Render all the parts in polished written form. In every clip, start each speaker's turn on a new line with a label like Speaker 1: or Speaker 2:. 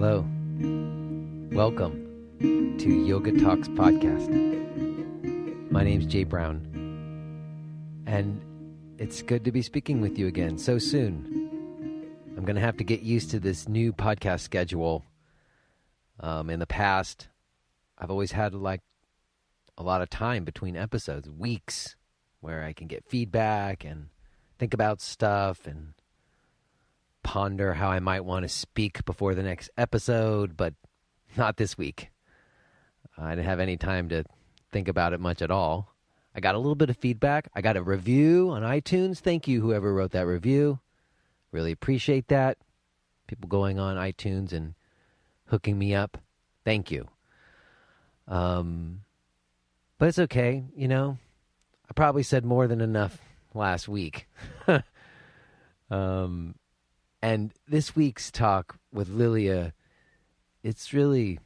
Speaker 1: Hello. Welcome to Yoga Talks Podcast. My name's Jay Brown, and it's good to be speaking with you again so soon. I'm going to have to get used to this new podcast schedule. In the past, I've always had a lot of time between episodes, weeks, where I can get feedback and think about stuff and ponder how I might want to speak before the next episode, but not this week. I didn't have any time to think about it much at all. I got a little bit of feedback. I got a review on iTunes. Thank you, whoever wrote that review. Really appreciate that. People going on iTunes and hooking me up. Thank you. But it's okay, I probably said more than enough last week. And this week's talk with Lilia, it's very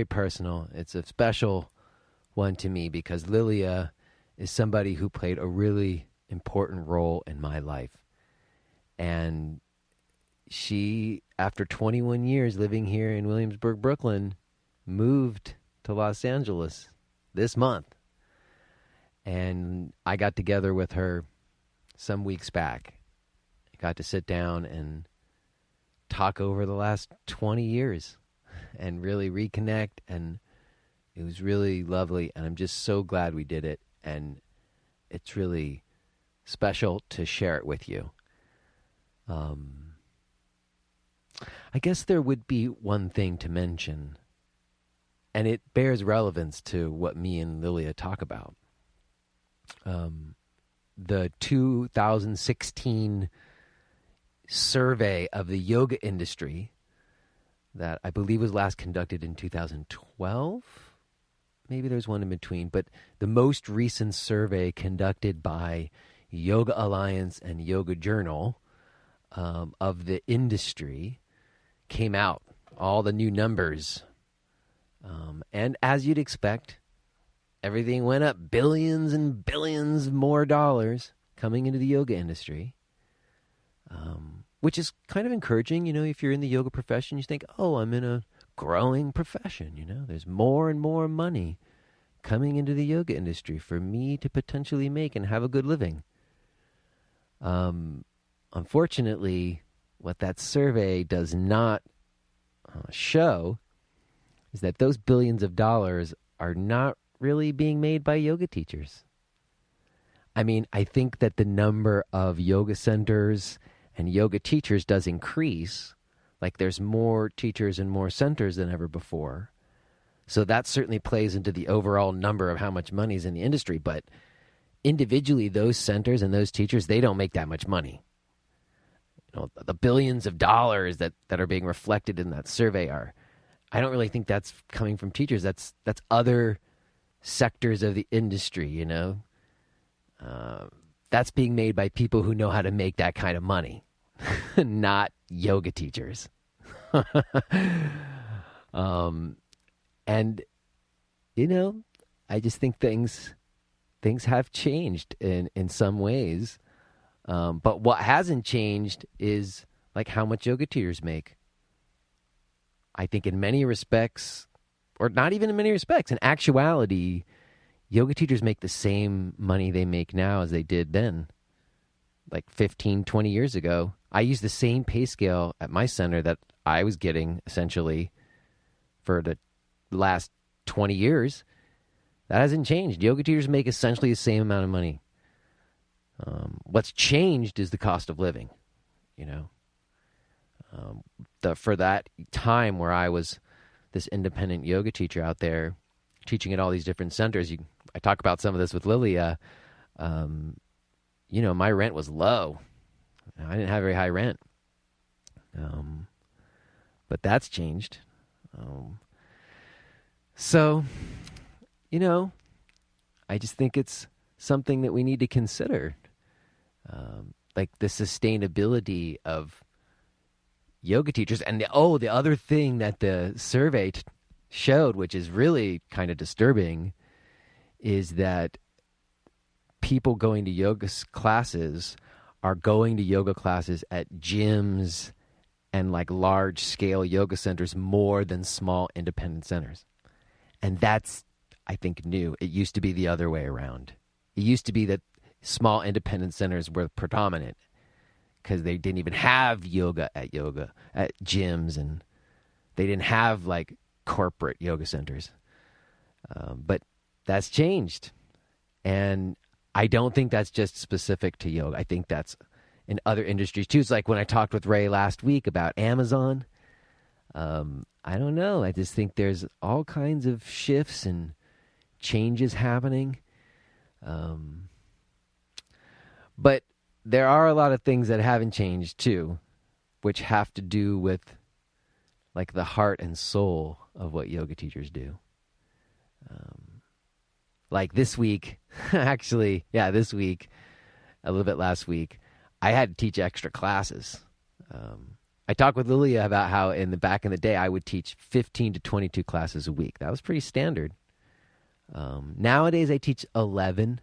Speaker 1: personal. It's a special one to me because Lilia is somebody who played a really important role in my life. And she, after 21 years living here in Williamsburg, Brooklyn, moved to Los Angeles this month. And I got together with her some weeks back. I got to sit down and talk over the last 20 years and really reconnect, and it was really lovely, and I'm just so glad we did it, and it's really special to share it with you. I guess there would be one thing to mention, and it bears relevance to what me and Lilia talk about. The 2016 survey of the yoga industry that I believe was last conducted in 2012. Maybe there's one in between, but the most recent survey conducted by Yoga Alliance and Yoga Journal of the industry came out. All the new numbers. And as you'd expect, everything went up, billions and billions more dollars coming into the yoga industry, which is kind of encouraging. If you're in the yoga profession, you think, oh, I'm in a growing profession. There's more and more money coming into the yoga industry for me to potentially make and have a good living. Unfortunately, what that survey does not show is that those billions of dollars are not really being made by yoga teachers. I mean, I think that the number of yoga centers and yoga teachers does increase. Like there's more teachers and more centers than ever before. So that certainly plays into the overall number of how much money is in the industry. But individually, those centers and those teachers, they don't make that much money. The billions of dollars that are being reflected in that survey I don't really think that's coming from teachers. That's other sectors of the industry, that's being made by people who know how to make that kind of money, not yoga teachers. And, I just think things have changed in some ways. But what hasn't changed is like how much yoga teachers make. I think in many respects, or not even in many respects, in actuality, yoga teachers make the same money they make now as they did then, like 15, 20 years ago. I use the same pay scale at my center that I was getting, essentially, for the last 20 years. That hasn't changed. Yoga teachers make essentially the same amount of money. What's changed is the cost of living, for that time where I was this independent yoga teacher out there teaching at all these different centers. I talk about some of this with Lilia. My rent was low. I didn't have very high rent. But that's changed. So, I just think it's something that we need to consider. Like the sustainability of yoga teachers. And the other thing that the survey showed, which is really kind of disturbing, is that people going to yoga classes are going to yoga classes at gyms and like large scale yoga centers more than small independent centers. And that's, I think, new. It used to be the other way around. It used to be that small independent centers were predominant because they didn't even have yoga at gyms, and they didn't have like corporate yoga centers. But that's changed. And I don't think that's just specific to yoga. I think that's in other industries too. It's like when I talked with Ray last week about Amazon. I don't know. I just think there's all kinds of shifts and changes happening. But there are a lot of things that haven't changed too, which have to do with like the heart and soul of what yoga teachers do. Like this week, this week, a little bit last week, I had to teach extra classes. I talked with Lilia about how back in the day, I would teach 15 to 22 classes a week. That was pretty standard. Nowadays, I teach 11,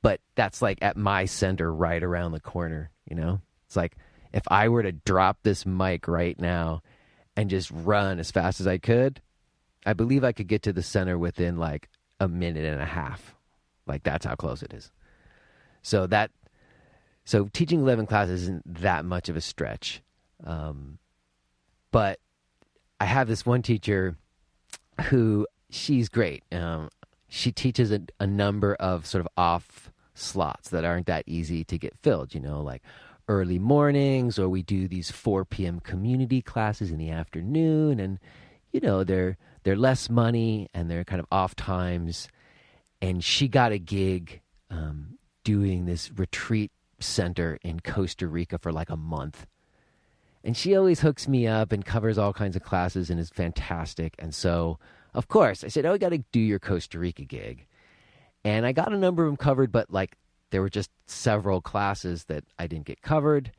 Speaker 1: but that's like at my center right around the corner, you know? It's like if I were to drop this mic right now and just run as fast as I could, I believe I could get to the center within like a minute and a half. Like that's how close it is. So teaching 11 classes isn't that much of a stretch. But I have this one teacher who, she's great. She teaches a number of sort of off slots that aren't that easy to get filled, you know, like early mornings, or we do these 4 p.m. community classes in the afternoon, and you know, they're less money and they're kind of off times. And she got a gig doing this retreat center in Costa Rica for like a month. And she always hooks me up and covers all kinds of classes and is fantastic. And so, of course, I said, oh, I got to do your Costa Rica gig. And I got a number of them covered, but like there were just several classes that I didn't get covered.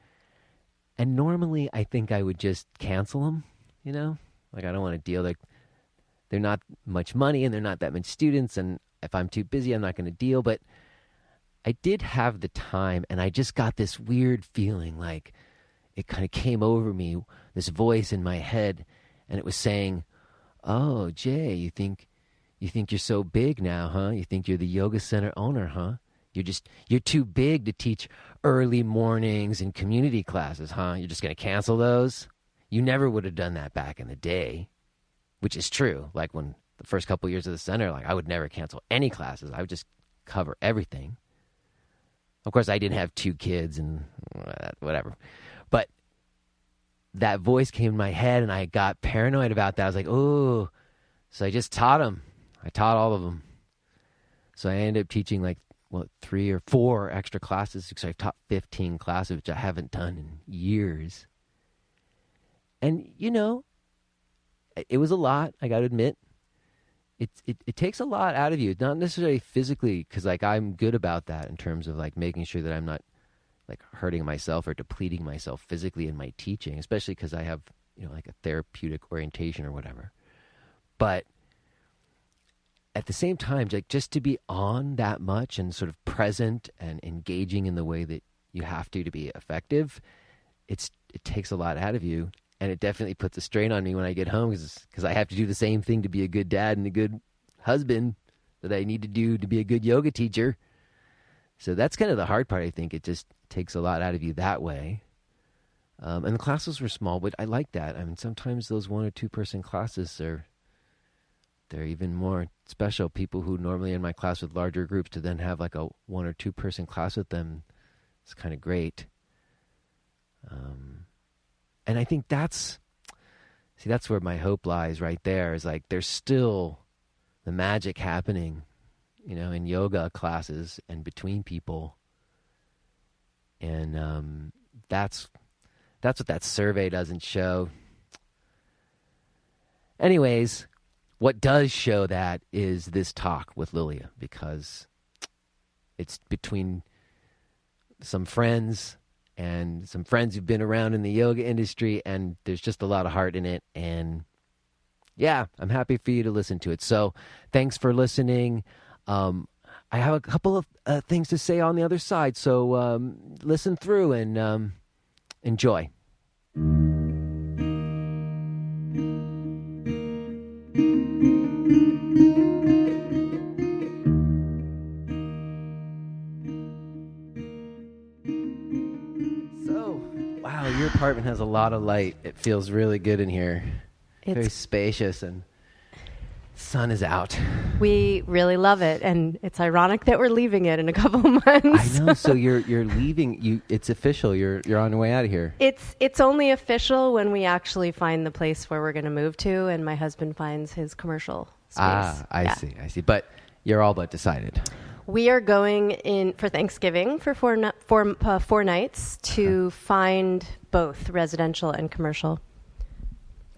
Speaker 1: And normally I think I would just cancel them, you know? Like I don't want to deal, like they're not much money and they're not that many students. And if I'm too busy, I'm not going to deal. But I did have the time, and I just got this weird feeling like it kind of came over me, this voice in my head, and it was saying, oh, Jay, you think you're so big now, huh? You think you're the yoga center owner, huh? You're too big to teach early mornings and community classes, huh? You're just going to cancel those? You never would have done that back in the day, which is true. Like when the first couple years of the center, like I would never cancel any classes. I would just cover everything. Of course, I didn't have 2 kids and whatever. But that voice came in my head, and I got paranoid about that. I was like, oh. So I just taught them. I taught all of them. So I ended up teaching like, 3 or 4 extra classes. So I've taught 15 classes, which I haven't done in years. And, you know, it was a lot, I got to admit. It takes a lot out of you, not necessarily physically, because like I'm good about that in terms of like making sure that I'm not like hurting myself or depleting myself physically in my teaching, especially because I have, you know, like a therapeutic orientation or whatever. But at the same time, like just to be on that much and sort of present and engaging in the way that you have to be effective, it takes a lot out of you. And it definitely puts a strain on me when I get home because I have to do the same thing to be a good dad and a good husband that I need to do to be a good yoga teacher. So that's kind of the hard part, I think. It just takes a lot out of you that way. And the classes were small, but I like that. I mean, sometimes those 1 or 2 person classes they're even more special. People who normally in my class with larger groups, to then have like a 1 or 2 person class with them, it's kind of great. And I think that's where my hope lies right there, is like there's still the magic happening, you know, in yoga classes and between people. And that's what that survey doesn't show. Anyways, what does show that is this talk with Lilia, because it's between some friends and some friends who've been around in the yoga industry, and there's just a lot of heart in it. And yeah, I'm happy for you to listen to it. So thanks for listening. I have a couple of things to say on the other side, so listen through and enjoy. and has a lot of light. It feels really good in here. Very
Speaker 2: It's
Speaker 1: spacious, and sun is out.
Speaker 2: We really love it, and it's ironic that we're leaving it in a couple months.
Speaker 1: I know. So you're leaving. It's official. You're on your way out of here.
Speaker 2: It's only official when we actually find the place where we're going to move to, and my husband finds his commercial space.
Speaker 1: I see. But you're all but decided.
Speaker 2: We are going in for Thanksgiving for four nights to find both residential and commercial.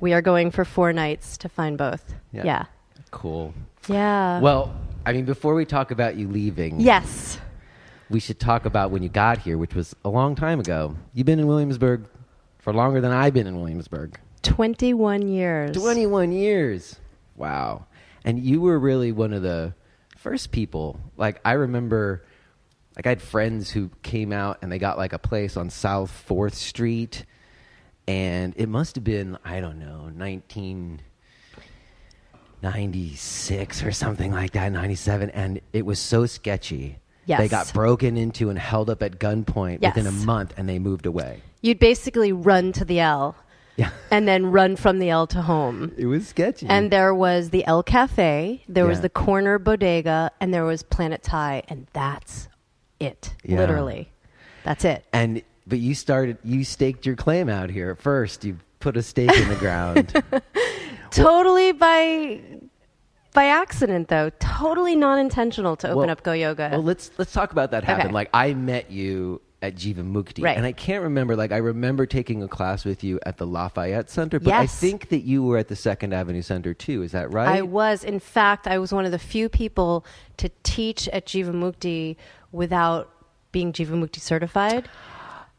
Speaker 2: We are going for 4 nights to find both. Yeah.
Speaker 1: Cool.
Speaker 2: Yeah.
Speaker 1: Well, I mean, before we talk about you leaving,
Speaker 2: Yes.
Speaker 1: we should talk about when you got here, which was a long time ago. You've been in Williamsburg for longer than I've been in Williamsburg.
Speaker 2: 21 years.
Speaker 1: 21 years. Wow. And you were really one of the first people. Like, I remember, like, I had friends who came out and they got like a place on South 4th Street. And it must have been, I don't know, 1996 or something like that, 97. And it was so sketchy.
Speaker 2: Yes.
Speaker 1: They got broken into and held up at gunpoint within a month, and they moved away.
Speaker 2: You'd basically run to the L.
Speaker 1: Yeah.
Speaker 2: And then run from the L to home.
Speaker 1: It was sketchy.
Speaker 2: And there was the El Cafe, there was
Speaker 1: Yeah.
Speaker 2: the corner bodega, and there was Planet Thai, and that's it.
Speaker 1: Yeah.
Speaker 2: Literally. That's it.
Speaker 1: But you staked your claim out here at first. You put a stake in the ground.
Speaker 2: Totally by accident, though. Totally non-intentional to open up Go Yoga.
Speaker 1: Well, let's talk about that happen.
Speaker 2: Okay.
Speaker 1: Like, I met you at Jiva Mukti,
Speaker 2: Right.
Speaker 1: and I can't remember. Like, I remember taking a class with you at the Lafayette Center, but I
Speaker 2: Yes.
Speaker 1: think that you were at the Second Avenue Center too. Is that right?
Speaker 2: I was. In fact, I was one of the few people to teach at Jiva Mukti without being Jiva Mukti certified.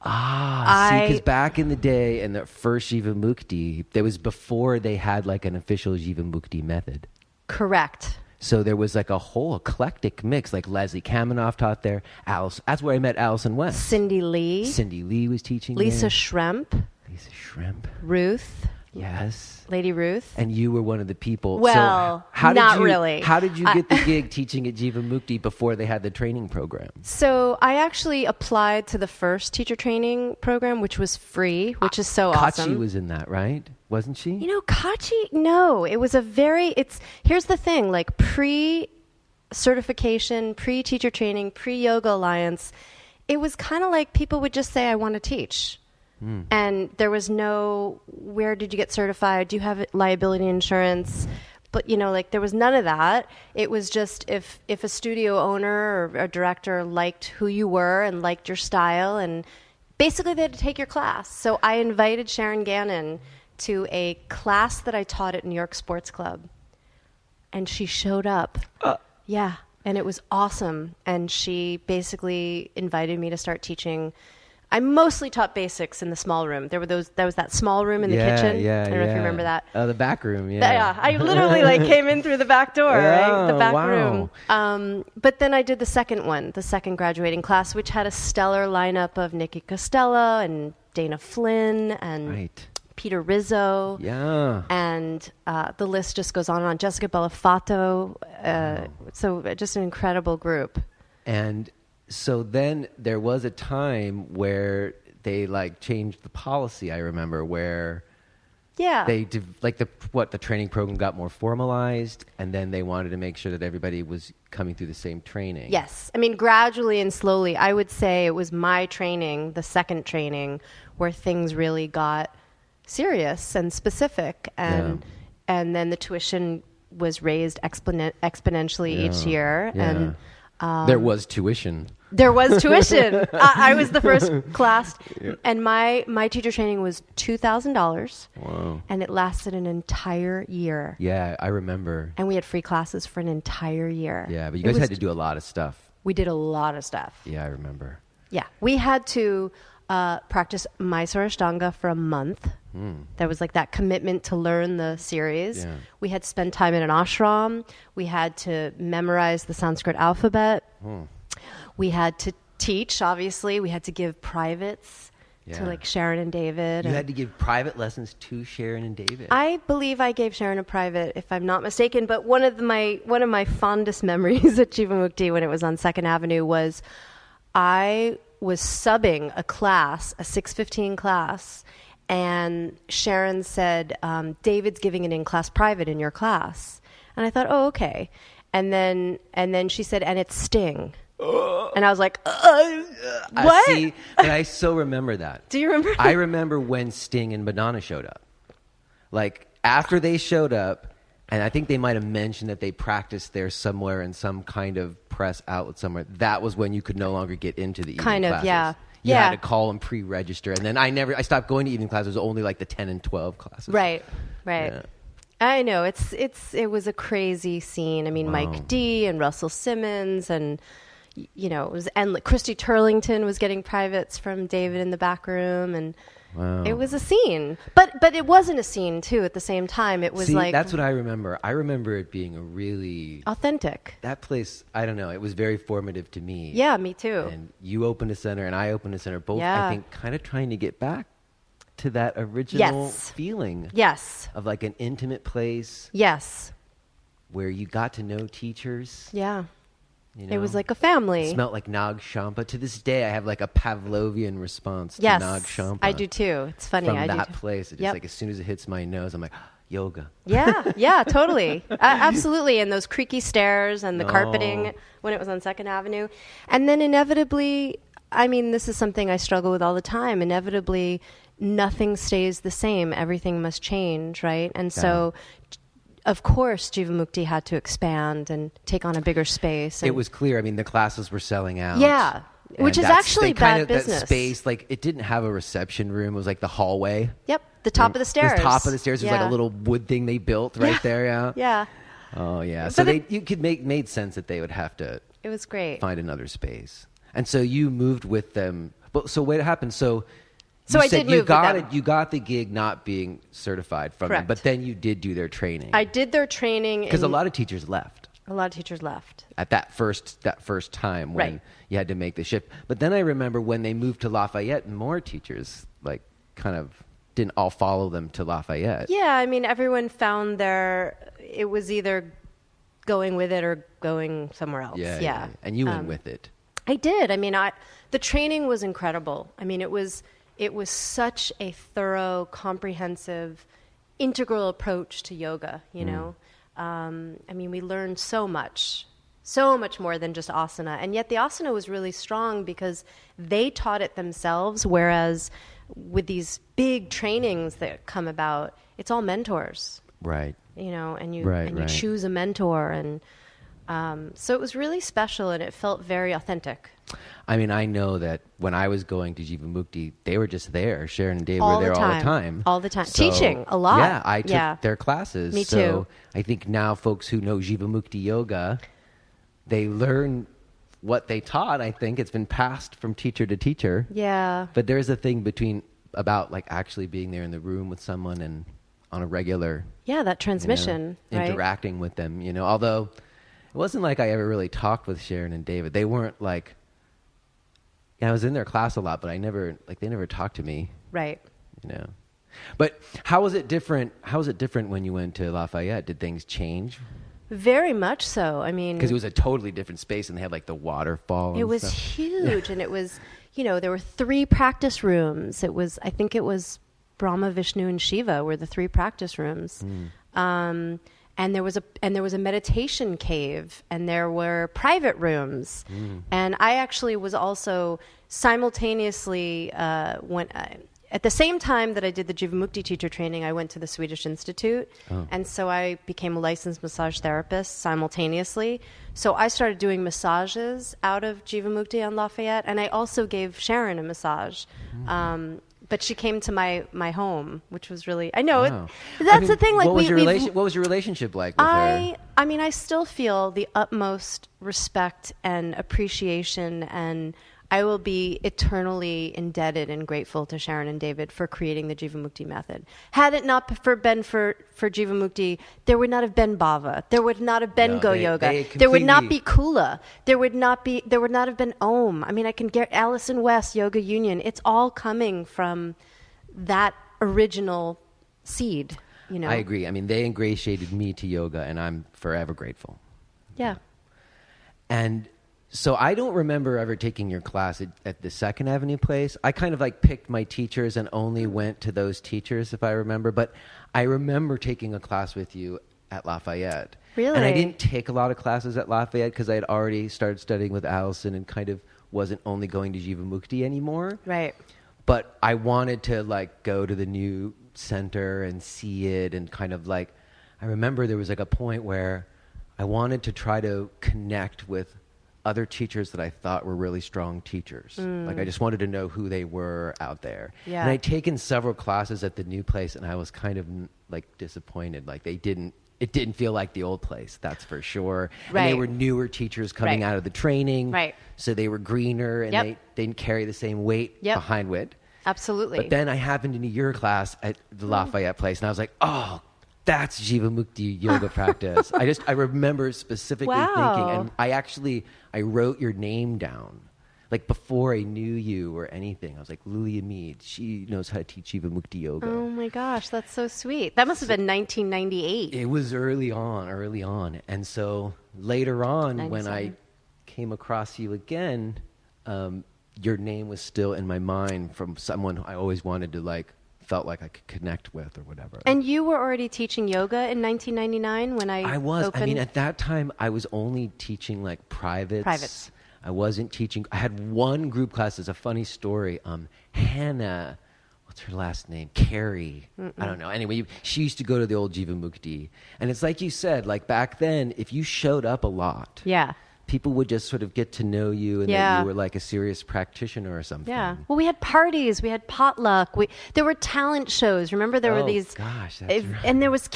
Speaker 1: Because back in the day, in the first Jiva Mukti, that was before they had like an official Jiva Mukti method.
Speaker 2: Correct.
Speaker 1: So there was like a whole eclectic mix. Like Leslie Kaminoff taught there. Alice, that's where I met Allison West.
Speaker 2: Cindy Lee.
Speaker 1: Cindy Lee was teaching
Speaker 2: Lisa
Speaker 1: there.
Speaker 2: Schremp.
Speaker 1: Lisa Schremp.
Speaker 2: Ruth.
Speaker 1: Yes.
Speaker 2: Lady Ruth.
Speaker 1: And you were one of the people.
Speaker 2: Well,
Speaker 1: so how
Speaker 2: not
Speaker 1: did you,
Speaker 2: really.
Speaker 1: How did you get the gig teaching at Jiva Mukti before they had the training program?
Speaker 2: So I actually applied to the first teacher training program, which was free, which is so awesome.
Speaker 1: Kachi was in that, right? Wasn't she?
Speaker 2: You know, Kachi, no. It was here's the thing, like pre-certification, pre-teacher training, pre-Yoga Alliance, it was kind of like people would just say, I want to teach. And there was no, where did you get certified? Do you have liability insurance? But, you know, like there was none of that. It was just if a studio owner or a director liked who you were and liked your style, and basically they had to take your class. So I invited Sharon Gannon to a class that I taught at New York Sports Club. And she showed up. Yeah. And it was awesome. And she basically invited me to start teaching. I mostly taught basics in the small room. There was that small room in the kitchen.
Speaker 1: Yeah,
Speaker 2: I don't know if you remember that.
Speaker 1: The back room, yeah.
Speaker 2: Yeah, I literally came in through the back door, right? The back
Speaker 1: wow.
Speaker 2: room. But then I did the second one, the second graduating class, which had a stellar lineup of Nikki Costello and Dana Flynn and Peter Rizzo.
Speaker 1: Yeah.
Speaker 2: And the list just goes on and on. Jessica Bellafato. So just an incredible group.
Speaker 1: And so then there was a time where they changed the policy, I remember, where they the training program got more formalized, and then they wanted to make sure that everybody was coming through the same training.
Speaker 2: Yes. I mean, gradually and slowly, I would say it was my training, the second training, where things really got serious and specific, and then the tuition was raised exponentially each year.
Speaker 1: Yeah. And there was tuition.
Speaker 2: There was tuition. I was the first class, and my teacher training was $2,000.
Speaker 1: Wow!
Speaker 2: And it lasted an entire year.
Speaker 1: Yeah, I remember.
Speaker 2: And we had free classes for an entire year.
Speaker 1: Yeah, but you guys had to do a lot of stuff.
Speaker 2: We did a lot of stuff.
Speaker 1: Yeah, I remember.
Speaker 2: Yeah, we had to practice Mysore Ashtanga for a month. There was that commitment to learn the series.
Speaker 1: Yeah.
Speaker 2: We had to spend time in an ashram. We had to memorize the Sanskrit alphabet. We had to teach, obviously. We had to give privates to Sharon and David.
Speaker 1: You had to give private lessons to Sharon and David.
Speaker 2: I believe I gave Sharon a private, if I'm not mistaken. But one of my fondest memories at Jiva Mukti when it was on 2nd Avenue was I was subbing a class, a 6:15 class, And Sharon said, David's giving an in-class private in your class. And I thought, oh, okay. And then she said, and it's Sting. And I was like, what?
Speaker 1: See, and I so remember that.
Speaker 2: Do you remember?
Speaker 1: I remember when Sting and Madonna showed up. Like, after they showed up, and I think they might have mentioned that they practiced there somewhere in some kind of press outlet somewhere. That was when you could no longer get into the evening classes.
Speaker 2: Yeah.
Speaker 1: You had to call and pre-register. And then I stopped going to evening classes. It was only like the 10 and 12 classes.
Speaker 2: Right.
Speaker 1: Yeah.
Speaker 2: I know. It was a crazy scene. I mean,
Speaker 1: Wow.
Speaker 2: Mike D and Russell Simmons and, it was, and Christy Turlington was getting privates from David in the back room, and
Speaker 1: Wow.
Speaker 2: it was a scene. But it wasn't a scene too. At the same time, it was like,
Speaker 1: that's what I remember. I remember it being a really
Speaker 2: authentic.
Speaker 1: That place. I don't know. It was very formative to me.
Speaker 2: Yeah, me too.
Speaker 1: And you opened a center, and I opened a center. Both,
Speaker 2: Yeah.
Speaker 1: I think, kind of trying to get back to that original feeling.
Speaker 2: Yes.
Speaker 1: Of like an intimate place.
Speaker 2: Yes.
Speaker 1: Where you got to know teachers.
Speaker 2: Yeah.
Speaker 1: You know?
Speaker 2: It was like a family.
Speaker 1: It smelled like Nag Champa. To this day, I have like a Pavlovian response to
Speaker 2: Yes,
Speaker 1: Nag Champa.
Speaker 2: I do too. It's funny.
Speaker 1: From
Speaker 2: I
Speaker 1: that
Speaker 2: do too.
Speaker 1: place. It just like as soon as it hits my nose, I'm like, yoga.
Speaker 2: Yeah, totally. Absolutely. And those creaky stairs and the carpeting when it was on 2nd Avenue. And then inevitably, I mean, this is something I struggle with all the time. Inevitably, nothing stays the same. Everything must change, right? And so, of course, Jivamukti had to expand and take on a bigger space. And
Speaker 1: It was clear. I mean, the classes were selling out.
Speaker 2: Yeah. Which is actually bad business.
Speaker 1: That space, like, it didn't have a reception room. It was like the hallway.
Speaker 2: Yep. The top of the stairs.
Speaker 1: The top of the stairs was like a little wood thing they built right there. Yeah.
Speaker 2: Yeah.
Speaker 1: Oh, yeah. So made sense that they would have to
Speaker 2: It was great.
Speaker 1: find another space. And so you moved with them. But so what happened? So
Speaker 2: I did move with them.
Speaker 1: You got the gig not being certified from them,
Speaker 2: Correct.
Speaker 1: but then you did do their training.
Speaker 2: I did their training.
Speaker 1: Because a lot of teachers left.
Speaker 2: A lot of teachers left.
Speaker 1: At that first time when
Speaker 2: Right.
Speaker 1: you had to make the shift. But then I remember when they moved to Lafayette, more teachers like kind of didn't all follow them to Lafayette.
Speaker 2: Yeah, I mean, everyone found it was either going with it or going somewhere else. Yeah.
Speaker 1: And you went with it.
Speaker 2: I did. I mean, the training was incredible. I mean, it was such a thorough, comprehensive, integral approach to yoga, you know? I mean, we learned so much more than just asana. And yet the asana was really strong because they taught it themselves, whereas with these big trainings that come about, it's all mentors.
Speaker 1: Right.
Speaker 2: You know, and you choose a mentor. And so it was really special, and it felt very authentic.
Speaker 1: I mean, I know that when I was going to Jivamukti, they were just there. Sharon and Dave
Speaker 2: All
Speaker 1: were there
Speaker 2: the
Speaker 1: all the
Speaker 2: time.
Speaker 1: time.
Speaker 2: All the time.
Speaker 1: So,
Speaker 2: Teaching a lot.
Speaker 1: Yeah, I took their classes.
Speaker 2: Me
Speaker 1: so
Speaker 2: too.
Speaker 1: I think now folks who know Jivamukti yoga, they learn what they taught. I think it's been passed from teacher to teacher.
Speaker 2: Yeah.
Speaker 1: But there's a thing about like actually being there in the room with someone and on a regular
Speaker 2: that transmission, right?
Speaker 1: interacting with them, you know. Although it wasn't like I ever really talked with Sharon and David. They weren't like, I was in their class a lot, but they never talked to me.
Speaker 2: Right.
Speaker 1: You know. But how was it different? How was it different when you went to Lafayette? Did things change?
Speaker 2: Very much so. I mean,
Speaker 1: Because it was a totally different space, and they had like the waterfall. And
Speaker 2: it was
Speaker 1: stuff.
Speaker 2: huge, and it was, there were 3 practice rooms. I think it was Brahma, Vishnu, and Shiva were the 3 practice rooms. And there was a meditation cave, and there were private rooms. And I actually was also simultaneously at the same time that I did the Jivamukti teacher training, I went to the Swedish Institute. And so I became a licensed massage therapist simultaneously. So I started doing massages out of Jivamukti on Lafayette, and I also gave Sharon a massage. But she came to my home, which was really, I know,
Speaker 1: Wow.
Speaker 2: that's the thing. Like,
Speaker 1: what was your relationship like with her?
Speaker 2: I mean, I still feel the utmost respect and appreciation, and I will be eternally indebted and grateful to Sharon and David for creating the Jivamukti method. Had it not been for Jivamukti, there would not have been Bhava. There would not have been Go Yoga. There would not be Kula. There would not have been Om. I mean, I can get Allison West, Yoga Union. It's all coming from that original seed, you know.
Speaker 1: I agree. I mean, they ingratiated me to yoga, and I'm forever grateful.
Speaker 2: Yeah.
Speaker 1: And So I don't remember ever taking your class at the Second Avenue place. I kind of like picked my teachers and only went to those teachers, if I remember. But I remember taking a class with you at Lafayette.
Speaker 2: Really?
Speaker 1: And I didn't take a lot of classes at Lafayette because I had already started studying with Allison and kind of wasn't only going to Jivamukti anymore.
Speaker 2: Right.
Speaker 1: But I wanted to like go to the new center and see it, and kind of like, I remember there was like a point where I wanted to try to connect with other teachers that I thought were really strong teachers. Like I just wanted to know who they were out there.
Speaker 2: Yeah.
Speaker 1: And I'd taken several classes at the new place, and I was kind of like disappointed. Like it didn't feel like the old place, that's for sure.
Speaker 2: Right.
Speaker 1: And they were newer teachers coming out of the training.
Speaker 2: Right.
Speaker 1: So they were greener, and they didn't carry the same weight behind it.
Speaker 2: Absolutely.
Speaker 1: But then I happened into your class at the Lafayette place, and I was like, oh, that's Jivamukti yoga practice. I remember specifically thinking, and I wrote your name down. Like before I knew you or anything, I was like, Lilia Mead, she knows how to teach Jivamukti yoga.
Speaker 2: Oh my gosh, that's so sweet. That must have been 1998.
Speaker 1: It was early on. And so later on,
Speaker 2: 97.
Speaker 1: when I came across you again, your name was still in my mind from someone I always wanted to like, felt like I could connect with or whatever.
Speaker 2: And you were already teaching yoga in 1999 when I
Speaker 1: was.
Speaker 2: opened?
Speaker 1: I mean, at that time, I was only teaching like privates. I wasn't teaching. I had one group class. It's a funny story. Hannah, what's her last name? Carrie. I don't know. Anyway, she used to go to the old Jivamukti. And it's like you said, like back then, if you showed up a lot, people would just sort of get to know you, and that you were like a serious practitioner or something.
Speaker 2: Yeah. Well, we had parties. We had potluck. There were talent shows. Remember, there were these.
Speaker 1: Gosh, that's right.
Speaker 2: And there was.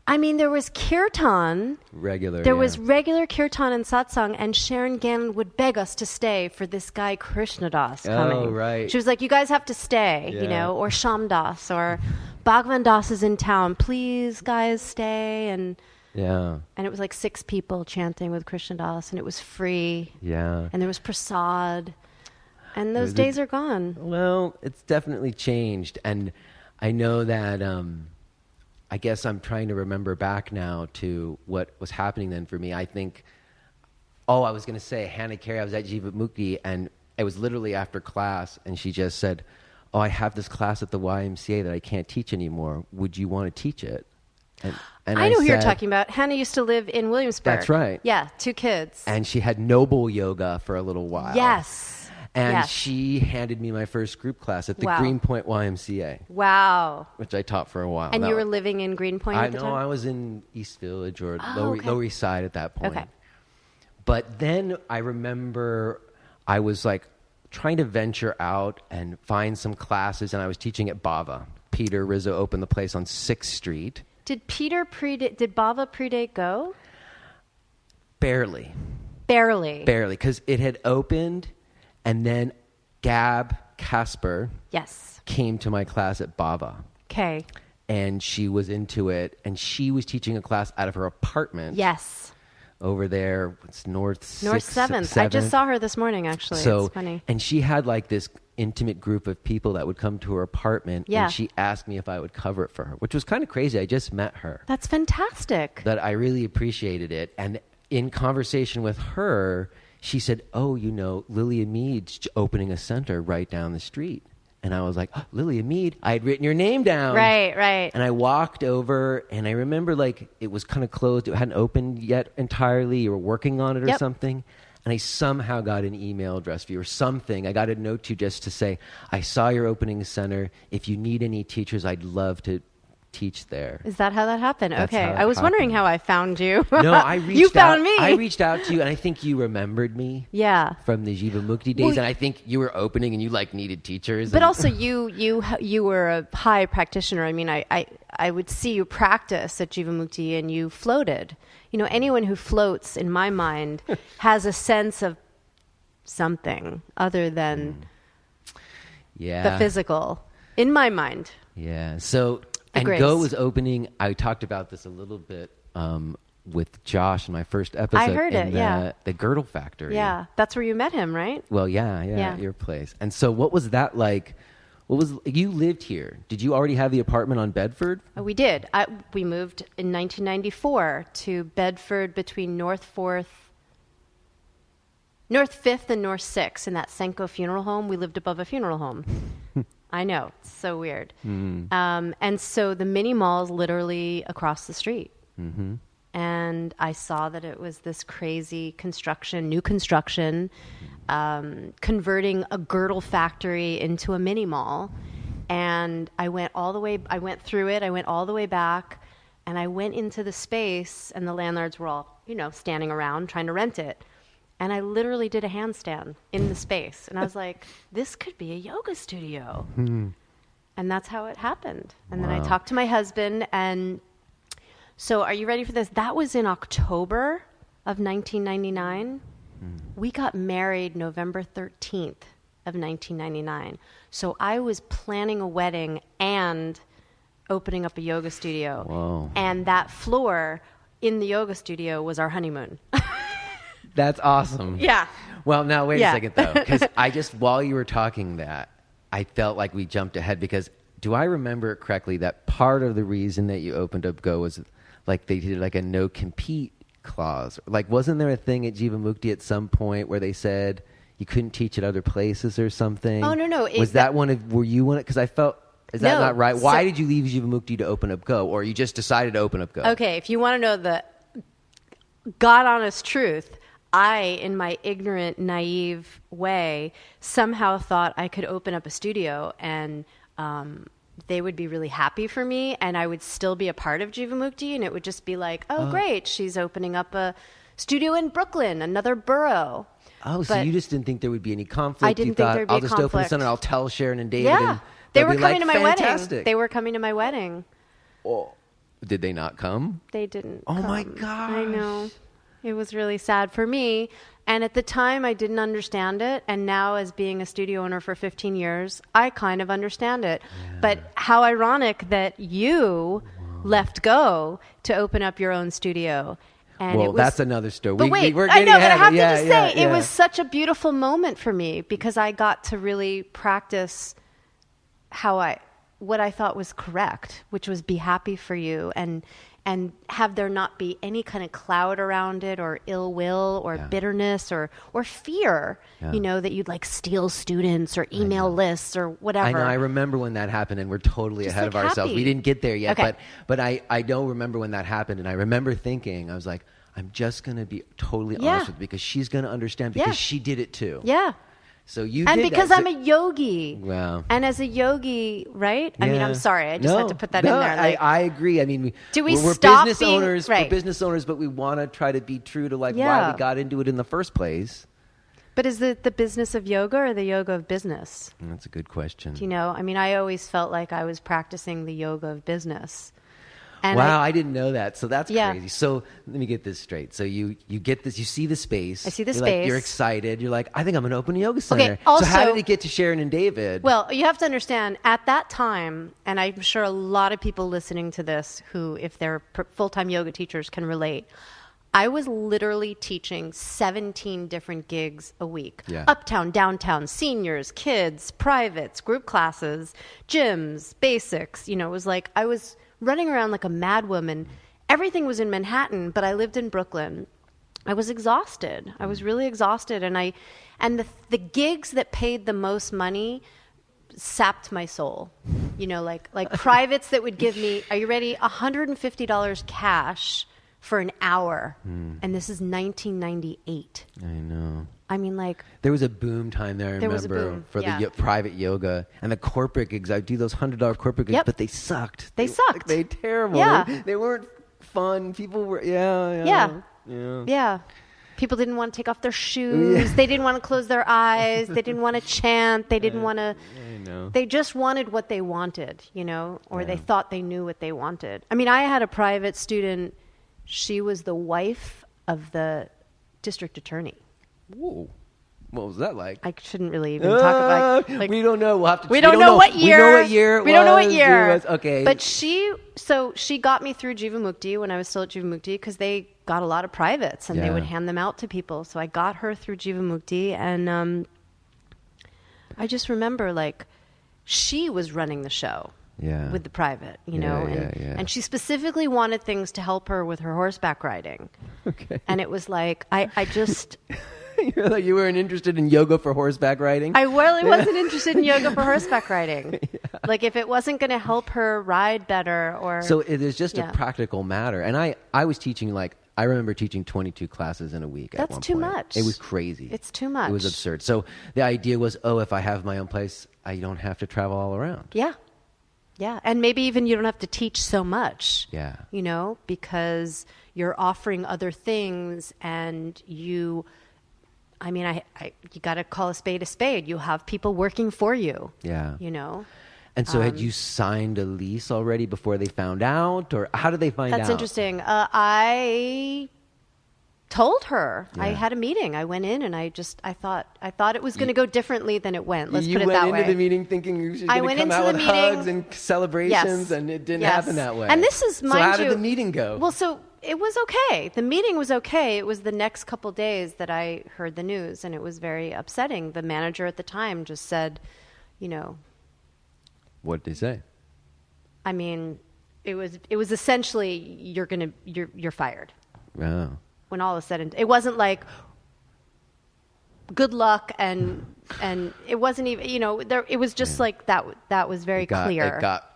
Speaker 2: There was kirtan.
Speaker 1: Regular.
Speaker 2: There was regular kirtan and satsang, and Sharon Gannon would beg us to stay for this guy Krishnadas coming.
Speaker 1: Oh, right.
Speaker 2: She was like, "You guys have to stay," or Shamdas, or Bhagavan Das is in town. Please, guys, stay. And it was like 6 people chanting with Krishnadas, and it was free.
Speaker 1: Yeah.
Speaker 2: And there was prasad, and those days are gone.
Speaker 1: Well, it's definitely changed, and I know that. I guess I'm trying to remember back now to what was happening then for me. I think, I was going to say, Hannah Carey, I was at Jivamukti, and it was literally after class, and she just said, I have this class at the YMCA that I can't teach anymore. Would you want to teach it? And
Speaker 2: I know who you're talking about. Hannah used to live in Williamsburg.
Speaker 1: That's right.
Speaker 2: Yeah, 2 kids.
Speaker 1: And she had Noble Yoga for a little while.
Speaker 2: Yes.
Speaker 1: And she handed me my first group class at the Greenpoint YMCA.
Speaker 2: Wow.
Speaker 1: Which I taught for a while.
Speaker 2: And you were living in Greenpoint at the time?
Speaker 1: No, I was in East Village or Lower East Side at that point.
Speaker 2: Okay.
Speaker 1: But then I remember I was like trying to venture out and find some classes, and I was teaching at Bava. Peter Rizzo opened the place on 6th Street.
Speaker 2: Did Bava predate Go?
Speaker 1: Barely.
Speaker 2: Barely,
Speaker 1: because it had opened. And then Gab Casper came to my class at Bava.
Speaker 2: Okay.
Speaker 1: And she was into it. And she was teaching a class out of her apartment.
Speaker 2: Yes.
Speaker 1: Over there. It's North
Speaker 2: 7th. I just saw her this morning, actually. It's funny.
Speaker 1: And she had like this intimate group of people that would come to her apartment.
Speaker 2: Yeah.
Speaker 1: And she asked me if I would cover it for her, which was kind of crazy. I just met her.
Speaker 2: That's fantastic.
Speaker 1: That I really appreciated it. And in conversation with her, she said, Lilia Mead's opening a center right down the street. And I was like, Lilia Mead, I had written your name down.
Speaker 2: Right.
Speaker 1: And I walked over, and I remember like it was kind of closed. It hadn't opened yet entirely. You were working on it or something. And I somehow got an email address for you or something. I got a note to you just to say, I saw your opening center. If you need any teachers, I'd love to teach there.
Speaker 2: Is that how that happened?
Speaker 1: That's
Speaker 2: okay.
Speaker 1: how it
Speaker 2: I was wondering
Speaker 1: happened.
Speaker 2: how I found you.
Speaker 1: No, I reached
Speaker 2: You
Speaker 1: out.
Speaker 2: found me.
Speaker 1: I reached out to you, and I think you remembered me.
Speaker 2: Yeah.
Speaker 1: From the Jivamukti days, and I think you were opening, and you like needed teachers.
Speaker 2: But also, you were a high practitioner. I mean, I would see you practice at Jivamukti, and you floated. Anyone who floats, in my mind, has a sense of something other than the physical. In my mind.
Speaker 1: Yeah. So. And
Speaker 2: grace.
Speaker 1: Go was opening. I talked about this a little bit with Josh in my first episode.
Speaker 2: I heard it,
Speaker 1: the Girdle Factory.
Speaker 2: Yeah, that's where you met him, right?
Speaker 1: Well, yeah, your place. And so what was that like? You lived here. Did you already have the apartment on Bedford?
Speaker 2: We did. We moved in 1994 to Bedford between North 4th North 5th and North 6th in that Senko funeral home. We lived above a funeral home. I know. It's so weird. And so the mini mall is literally across the street.
Speaker 1: Mm-hmm.
Speaker 2: And I saw that it was this crazy construction, new construction, converting a girdle factory into a mini mall. And I went through it, I went all the way back, and I went into the space, and the landlords were all, standing around trying to rent it. And I literally did a handstand in the space. And I was like, this could be a yoga studio. And that's how it happened. And then I talked to my husband. And so are you ready for this? That was in October of 1999. We got married November 13th of 1999. So I was planning a wedding and opening up a yoga studio.
Speaker 1: Whoa.
Speaker 2: And that floor in the yoga studio was our honeymoon.
Speaker 1: That's awesome.
Speaker 2: Yeah.
Speaker 1: Well, now wait a second though, because while you were talking that, I felt like we jumped ahead because do I remember it correctly that part of the reason that you opened up Go was like they did like a no compete clause? Like wasn't there a thing at Jivamukti at some point where they said you couldn't teach at other places or something?
Speaker 2: Oh no.
Speaker 1: Were you one? Because I felt. Is that not right? Why did you leave Jivamukti to open up Go, or you just decided to open up Go?
Speaker 2: Okay, if you want to know the God honest truth, I, in my ignorant, naive way, somehow thought I could open up a studio and they would be really happy for me and I would still be a part of Jivamukti and it would just be like, great, she's opening up a studio in Brooklyn, another borough.
Speaker 1: Oh, so you just didn't think there would be any conflict?
Speaker 2: I didn't think there would be
Speaker 1: I'll just open this and I'll tell Sharon and David.
Speaker 2: Yeah,
Speaker 1: and
Speaker 2: they were coming to my
Speaker 1: fantastic.
Speaker 2: wedding. They were coming to my wedding.
Speaker 1: Oh, did they not come?
Speaker 2: They didn't
Speaker 1: Oh,
Speaker 2: come.
Speaker 1: my gosh.
Speaker 2: I know. It was really sad for me. And at the time, I didn't understand it. And now, as being a studio owner for 15 years, I kind of understand it. Yeah. But how ironic that you left Go to open up your own studio. And
Speaker 1: that's another story.
Speaker 2: But wait,
Speaker 1: we're
Speaker 2: I know, but I have
Speaker 1: to
Speaker 2: just say, it was such a beautiful moment for me because I got to really practice what I thought was correct, which was be happy for you and have there not be any kind of cloud around it or ill will or bitterness or fear, that you'd like steal students or email lists or whatever.
Speaker 1: I know. I remember when that happened and we're totally just ahead of ourselves. We didn't get there yet, but I don't remember when that happened. And I remember thinking, I was like, I'm just going to be totally honest with you because she's going to understand because she did it too.
Speaker 2: Yeah.
Speaker 1: So you
Speaker 2: and
Speaker 1: did
Speaker 2: because
Speaker 1: that.
Speaker 2: I'm a yogi.
Speaker 1: Wow.
Speaker 2: And as a yogi, right? I mean, I'm sorry. I just had to put that in there.
Speaker 1: I agree. I mean, we're
Speaker 2: stop
Speaker 1: business
Speaker 2: being,
Speaker 1: owners.
Speaker 2: Right.
Speaker 1: We're business owners, but we want to try to be true to why we got into it in the first place.
Speaker 2: But is it the business of yoga or the yoga of business?
Speaker 1: That's a good question.
Speaker 2: Do you know? I mean, I always felt like I was practicing the yoga of business. And
Speaker 1: I didn't know that. So that's crazy. So let me get this straight. So you get this, you see the space.
Speaker 2: I see the space.
Speaker 1: You're excited. You're like, I think I'm going to open a yoga center.
Speaker 2: Okay, also,
Speaker 1: so how did it get to Sharon and David?
Speaker 2: Well, you have to understand, at that time, and I'm sure a lot of people listening to this who, if they're full-time yoga teachers, can relate, I was literally teaching 17 different gigs a week.
Speaker 1: Yeah.
Speaker 2: Uptown, downtown, seniors, kids, privates, group classes, gyms, basics. It was like I was running around like a mad woman. Everything was in Manhattan, but I lived in Brooklyn. I was exhausted. I was really exhausted. And the gigs that paid the most money sapped my soul. Like privates that would give me, are you ready? $150 cash for an hour. And this is 1998.
Speaker 1: I know.
Speaker 2: I mean, like...
Speaker 1: There was a boom time there, I remember, for the private yoga. And the corporate gigs, I'd do those $100 corporate gigs, but they sucked.
Speaker 2: They sucked.
Speaker 1: They terrible.
Speaker 2: Yeah.
Speaker 1: They weren't fun. People were...
Speaker 2: Yeah. People didn't want to take off their shoes. They didn't want to close their eyes. They didn't want to chant. They didn't want to...
Speaker 1: I know.
Speaker 2: They just wanted what they wanted, or they thought they knew what they wanted. I mean, I had a private student. She was the wife of the district attorney.
Speaker 1: Whoa. What was that like?
Speaker 2: I shouldn't really even talk about.
Speaker 1: We don't know. We'll have to.
Speaker 2: We don't know what year.
Speaker 1: We know what year.
Speaker 2: We don't know what year.
Speaker 1: It was. Okay.
Speaker 2: But she got me through Jivamukti when I was still at Jivamukti because they got a lot of privates and they would hand them out to people. So I got her through Jivamukti, and I just remember like she was running the show.
Speaker 1: Yeah.
Speaker 2: With the private, and she specifically wanted things to help her with her horseback riding.
Speaker 1: Okay.
Speaker 2: And it was like, I just,
Speaker 1: You weren't interested in yoga for horseback riding?
Speaker 2: I really wasn't interested in yoga for horseback riding. Yeah. Like if it wasn't going to help her ride better or...
Speaker 1: So it is just a practical matter. And I was teaching I remember teaching 22 classes in a week at one point.
Speaker 2: That's too much.
Speaker 1: It was crazy.
Speaker 2: It's too much.
Speaker 1: It was absurd. So the idea was, if I have my own place, I don't have to travel all around.
Speaker 2: Yeah. Yeah. And maybe even you don't have to teach so much.
Speaker 1: Yeah.
Speaker 2: Because you're offering other things and you got to call a spade a spade. You have people working for you.
Speaker 1: Yeah.
Speaker 2: And
Speaker 1: so had you signed a lease already before they found out, or how did they find out?
Speaker 2: That's interesting. I told her. Yeah. I had a meeting. I went in and I thought it was going to go differently than it went. Let's put it that way.
Speaker 1: You went into the meeting thinking you were going to come out with hugs and celebrations, and it didn't happen that way.
Speaker 2: And this is, mind you...
Speaker 1: So how did the meeting go?
Speaker 2: Well, so it was okay. The meeting was okay. It was the next couple days that I heard the news, and it was very upsetting. The manager at the time just said,
Speaker 1: What did they say?
Speaker 2: I mean, it was essentially you're fired.
Speaker 1: Oh.
Speaker 2: When all is said and it wasn't like good luck and it wasn't even it was just like that was very clear.
Speaker 1: It got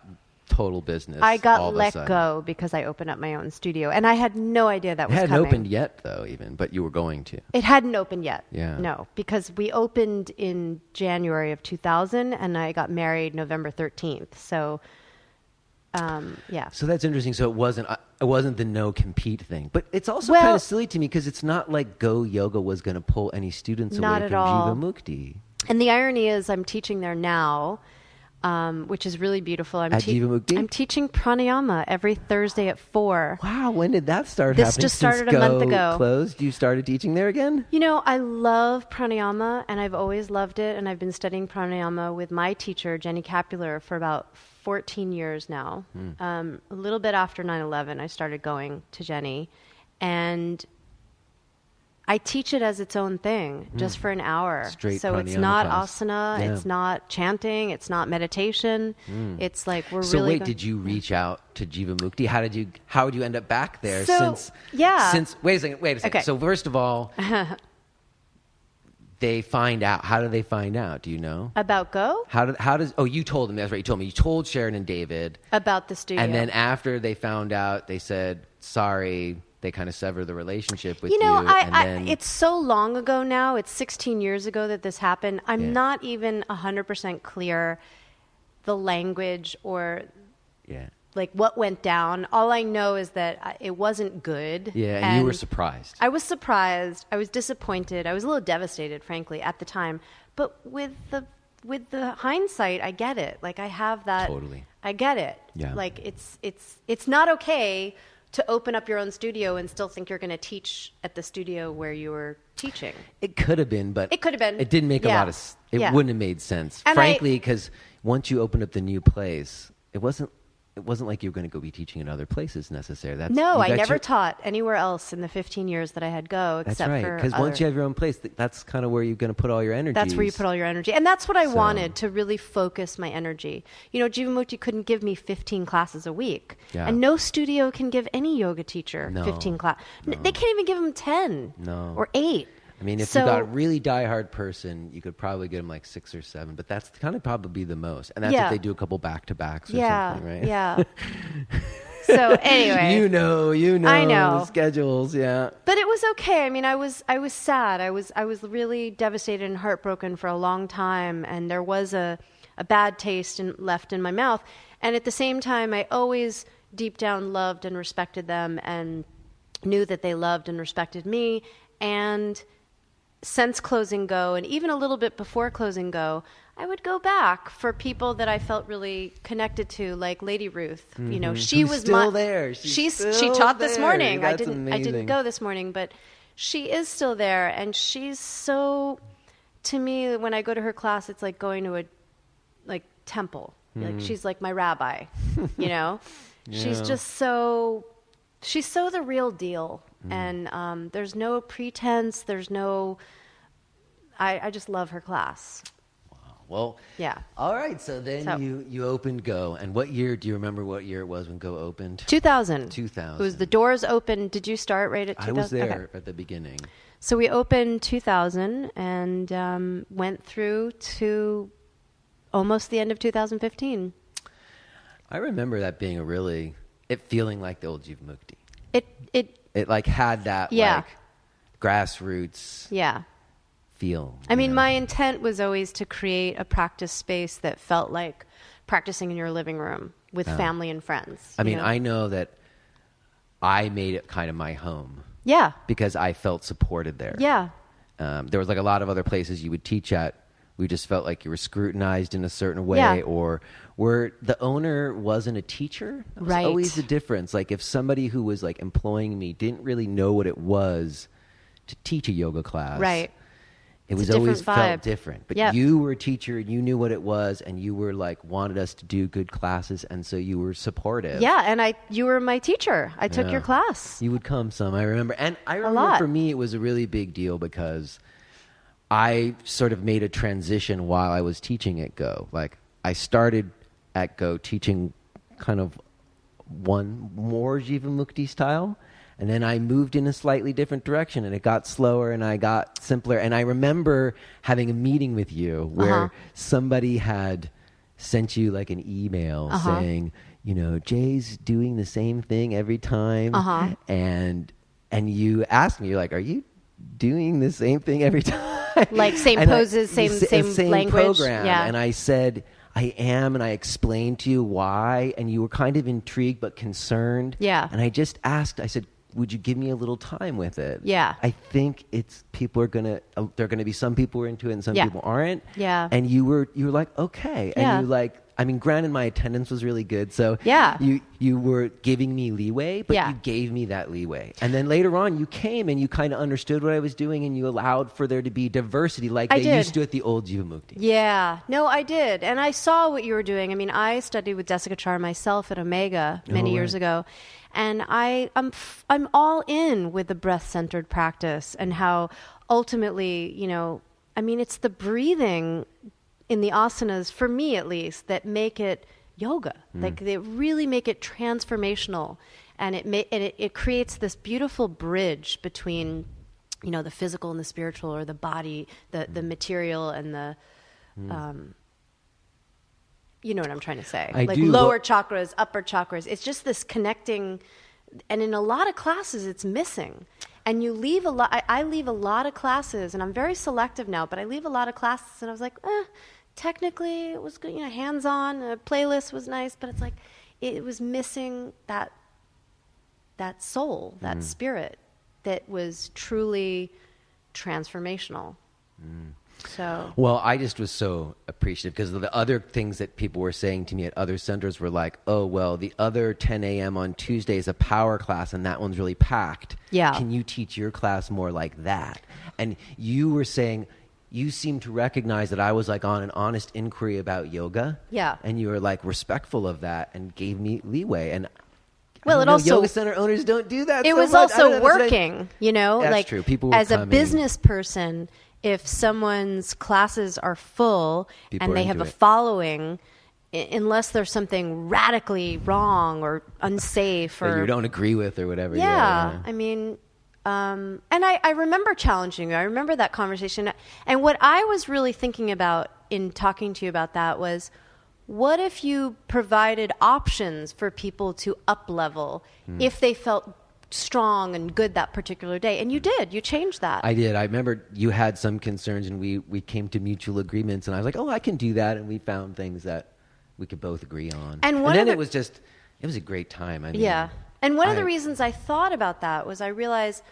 Speaker 1: total business.
Speaker 2: I got let go because I opened up my own studio, and I had no idea that was coming.
Speaker 1: It hadn't opened yet, though, but you were going to.
Speaker 2: It hadn't opened yet.
Speaker 1: Yeah.
Speaker 2: No, because we opened in January of 2000, and I got married November 13th. So, yeah.
Speaker 1: So that's interesting. So it wasn't the no compete thing, but it's also kind of silly to me because it's not like Go Yoga was going to pull any students away from Jivamukti.
Speaker 2: And the irony is, I'm teaching there now. Which is really beautiful. I'm teaching pranayama every Thursday at 4.
Speaker 1: Wow, when did that start
Speaker 2: happening?
Speaker 1: This
Speaker 2: just started a month ago.
Speaker 1: Closed? You started teaching there again?
Speaker 2: I love pranayama, and I've always loved it, and I've been studying pranayama with my teacher, Jenny Capular, for about 14 years now. A little bit after 9/11, I started going to Jenny, and I teach it as its own thing, just for an hour.
Speaker 1: Straight
Speaker 2: so it's not
Speaker 1: class.
Speaker 2: asana, it's not chanting, it's not meditation. It's like we're
Speaker 1: so
Speaker 2: really.
Speaker 1: So wait, did you reach out to Jivamukti? How did you end up back there?
Speaker 2: Since
Speaker 1: wait a second.
Speaker 2: Okay.
Speaker 1: So first of all, they find out. How do they find out? Do you know
Speaker 2: about Go?
Speaker 1: How does? Oh, you told them. That's right. You told me. You told Sharon and David
Speaker 2: about the studio,
Speaker 1: and then after they found out, they said sorry. They kind of sever the relationship with you.
Speaker 2: It's so long ago now. It's 16 years ago that this happened. I'm not even 100% clear the language or like what went down. All I know is that it wasn't good.
Speaker 1: Yeah, and you were surprised.
Speaker 2: I was surprised. I was disappointed. I was a little devastated, frankly, at the time. But with the hindsight, I get it. Like I have that.
Speaker 1: Totally.
Speaker 2: I get it.
Speaker 1: Yeah.
Speaker 2: Like it's not okay to open up your own studio and still think you're going to teach at the studio where you were teaching.
Speaker 1: It could have been, but
Speaker 2: it could have been.
Speaker 1: It didn't make a lot of. It wouldn't have made sense, and frankly, because once you opened up the new place, it wasn't like you were going to go be teaching in other places necessarily.
Speaker 2: I never taught anywhere else in the 15 years that I had Go, except for
Speaker 1: That's right, because once you have your own place, that's kind of where you're going to put all your energy.
Speaker 2: That's where you put all your energy. And that's what I wanted, to really focus my energy. Jivamukti couldn't give me 15 classes a week. Yeah. And no studio can give any yoga teacher 15 classes. No. They can't even give them 10 or 8.
Speaker 1: I mean, if you got a really diehard person, you could probably get them like 6 or 7, but that's kind of probably the most. And that's if they do a couple back-to-backs or something, right?
Speaker 2: Yeah. So anyway,
Speaker 1: you know,
Speaker 2: I know
Speaker 1: the schedules,
Speaker 2: But it was okay. I mean, I was sad. I was really devastated and heartbroken for a long time, and there was a bad taste left in my mouth. And at the same time, I always deep down loved and respected them, and knew that they loved and respected me. And since closing Go, and even a little bit before closing Go, I would go back for people that I felt really connected to, like Lady Ruth. She was
Speaker 1: still there.
Speaker 2: She taught this morning.
Speaker 1: That's
Speaker 2: I didn't go this morning, but she is still there, and she's so. To me, when I go to her class, it's like going to a temple. Like she's like my rabbi. She's just so. She's so the real deal. And there's no pretense. There's no. I just love her class.
Speaker 1: Well,
Speaker 2: Yeah.
Speaker 1: All right. So then you opened Go. And what year, do you remember what year it was when Go opened?
Speaker 2: 2000.
Speaker 1: 2000.
Speaker 2: It was the doors opened. Did you start right at 2000?
Speaker 1: I was there at the beginning.
Speaker 2: So we opened 2000 and went through to almost the end of 2015.
Speaker 1: I remember that being it feeling like the old Jivamukti.
Speaker 2: It
Speaker 1: like had that like grassroots feel.
Speaker 2: I mean, my intent was always to create a practice space that felt like practicing in your living room with family and friends.
Speaker 1: I mean, I know that I made it kind of my home.
Speaker 2: Yeah.
Speaker 1: Because I felt supported there.
Speaker 2: Yeah.
Speaker 1: There was like a lot of other places you would teach at. We just felt like you were scrutinized in a certain way, or where the owner wasn't a teacher. That was always the difference. Like if somebody who was like employing me didn't really know what it was to teach a yoga class.
Speaker 2: Right.
Speaker 1: It was always felt different. But you were a teacher and you knew what it was and you were like wanted us to do good classes, and so you were supportive.
Speaker 2: Yeah, and you were my teacher. I took your class.
Speaker 1: You would come some, I remember. And I remember for me it was a really big deal because I sort of made a transition while I was teaching at Go. Like I started at Go teaching kind of one more Jivamukti style. And then I moved in a slightly different direction, and it got slower and I got simpler. And I remember having a meeting with you where somebody had sent you like an email saying, you know, Jay's doing the same thing every time. And you asked me, you're like, are you doing the same thing every time? Like
Speaker 2: same poses, same language.
Speaker 1: Program. Yeah. And I said, I am, and I explained to you why, and you were kind of intrigued but concerned.
Speaker 2: Yeah.
Speaker 1: And I just asked, I said, would you give me a little time with it?
Speaker 2: Yeah.
Speaker 1: I think there are going to be some people who are into it and some people aren't.
Speaker 2: Yeah.
Speaker 1: And you were like, okay. And you like, I mean, granted, my attendance was really good. So you were giving me leeway, but you gave me that leeway. And then later on, you came and you kind of understood what I was doing and you allowed for there to be diversity like they used to at the old Jivamukti.
Speaker 2: Yeah. No, I did. And I saw what you were doing. I mean, I studied with Jessica Char myself at Omega many years ago. And I'm all in with the breath-centered practice and how ultimately, you know, I mean, it's the breathing in the asanas, for me at least, that make it yoga. Like they really make it transformational, and it creates this beautiful bridge between, you know, the physical and the spiritual, or the body, the material and the you know what I'm trying to say.
Speaker 1: I
Speaker 2: like
Speaker 1: do.
Speaker 2: Lower chakras, upper chakras. It's just this connecting, and in a lot of classes it's missing. And you leave a lot. I leave a lot of classes, and I'm very selective now, but I leave a lot of classes and I was like, technically it was good, you know, hands-on, the playlist was nice, but it's like it was missing that soul, that spirit that was truly transformational. So
Speaker 1: well, I just was so appreciative because the other things that people were saying to me at other centers were like, oh, well, the other 10 a.m. on Tuesday is a power class and that one's really packed.
Speaker 2: Yeah.
Speaker 1: Can you teach your class more like that? And you were saying you seemed to recognize that I was like on an honest inquiry about yoga.
Speaker 2: Yeah.
Speaker 1: And you were like respectful of that and gave me leeway. And
Speaker 2: well, it also
Speaker 1: yoga center owners don't do that.
Speaker 2: It was also working, you know,
Speaker 1: that's
Speaker 2: like
Speaker 1: true. People were
Speaker 2: as
Speaker 1: coming.
Speaker 2: A business person, if someone's classes are full and they have a following, unless there's something radically wrong or unsafe or
Speaker 1: that you don't agree with or whatever.
Speaker 2: Yeah. I mean, and I remember challenging you. I remember that conversation. And what I was really thinking about in talking to you about that was, what if you provided options for people to up-level if they felt strong and good that particular day? And you did. You changed that.
Speaker 1: I did. I remember you had some concerns and we came to mutual agreements, and I was like, oh, I can do that. And we found things that we could both agree on. And then it was a great time. I mean,
Speaker 2: yeah. And one of the reasons I thought about that was I realized,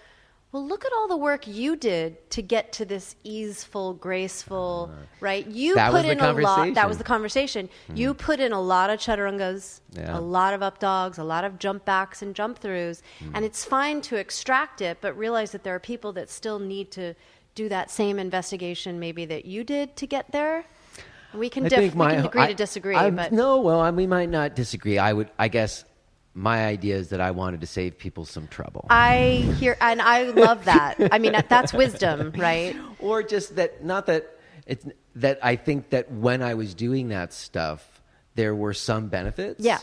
Speaker 2: well, look at all the work you did to get to this easeful, graceful, right? You put in a lot. That was the conversation. You put in a lot of chaturangas, a lot of up dogs, a lot of jump backs and jump throughs. And it's fine to extract it, but realize that there are people that still need to do that same investigation maybe that you did to get there. We can agree to disagree.
Speaker 1: We might not disagree. I guess my idea is that I wanted to save people some trouble.
Speaker 2: I hear, and I love that. I mean, that's wisdom, right?
Speaker 1: Or just that, not that it's, that I think that when I was doing that stuff, there were some benefits.
Speaker 2: Yeah.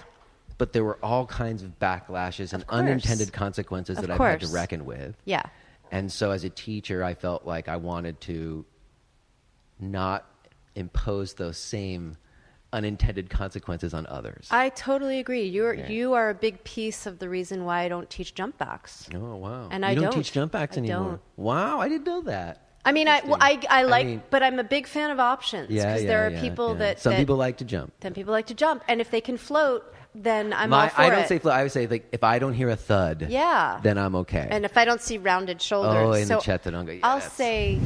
Speaker 1: But there were all kinds of backlashes and unintended consequences that I've had to reckon with.
Speaker 2: Yeah.
Speaker 1: And so as a teacher, I felt like I wanted to not impose those same unintended consequences on others.
Speaker 2: I totally agree. You are a big piece of the reason why I don't teach jump backs.
Speaker 1: Oh, wow.
Speaker 2: And
Speaker 1: you
Speaker 2: I
Speaker 1: don't teach jump backs
Speaker 2: I
Speaker 1: anymore.
Speaker 2: Don't.
Speaker 1: Wow, I didn't know that.
Speaker 2: I mean, but I'm a big fan of options because there are people that
Speaker 1: some people like to jump.
Speaker 2: Then people like to jump, and if they can float, then I'm all for it.
Speaker 1: I don't say float. I would say like if I don't hear a thud, then I'm okay.
Speaker 2: And if I don't see rounded shoulders,
Speaker 1: the chaturanga, yes.
Speaker 2: I'll say